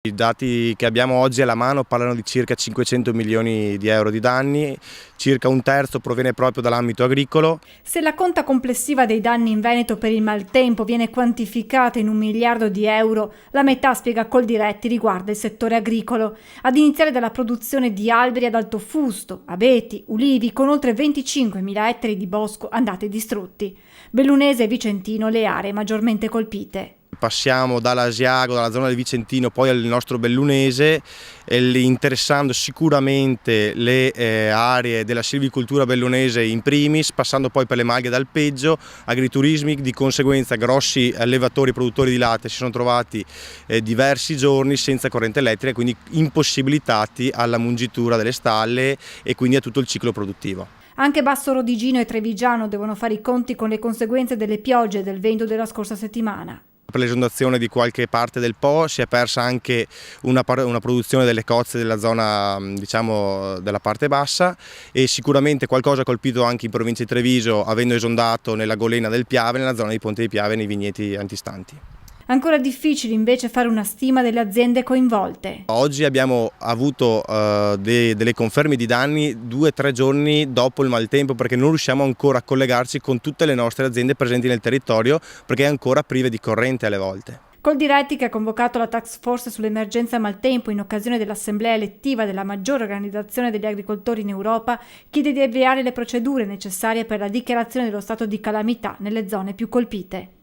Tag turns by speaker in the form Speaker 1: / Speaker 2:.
Speaker 1: I dati che abbiamo oggi alla mano parlano di circa 500 milioni di euro di danni, circa un terzo proviene proprio dall'ambito agricolo.
Speaker 2: Se la conta complessiva dei danni in Veneto per il maltempo viene quantificata in 1 miliardo di euro, la metà, spiega Coldiretti, riguarda il settore agricolo, ad iniziare dalla produzione di alberi ad alto fusto, abeti, ulivi, con oltre 25.000 ettari di bosco andati distrutti. Bellunese e Vicentino le aree maggiormente colpite.
Speaker 1: Passiamo dall'Asiago, dalla zona del Vicentino, poi al nostro Bellunese, interessando sicuramente le aree della silvicoltura bellunese in primis, passando poi per le malghe d'alpeggio, agriturismi, di conseguenza grossi allevatori e produttori di latte si sono trovati diversi giorni senza corrente elettrica, quindi impossibilitati alla mungitura delle stalle e quindi a tutto il ciclo produttivo.
Speaker 2: Anche Basso Rodigino e Trevigiano devono fare i conti con le conseguenze delle piogge e del vento della scorsa settimana.
Speaker 1: Per l'esondazione di qualche parte del Po si è persa anche una produzione delle cozze della zona, diciamo, della parte bassa, e sicuramente qualcosa ha colpito anche in provincia di Treviso, avendo esondato nella golena del Piave, nella zona di Ponte di Piave, nei vigneti antistanti.
Speaker 2: Ancora difficile invece fare una stima delle aziende coinvolte.
Speaker 1: Oggi abbiamo avuto delle conferme di danni 2-3 giorni dopo il maltempo, perché non riusciamo ancora a collegarci con tutte le nostre aziende presenti nel territorio, perché è ancora prive di corrente alle volte.
Speaker 2: Coldiretti, che ha convocato la task force sull'emergenza maltempo in occasione dell'assemblea elettiva della maggiore organizzazione degli agricoltori in Europa, chiede di avviare le procedure necessarie per la dichiarazione dello stato di calamità nelle zone più colpite.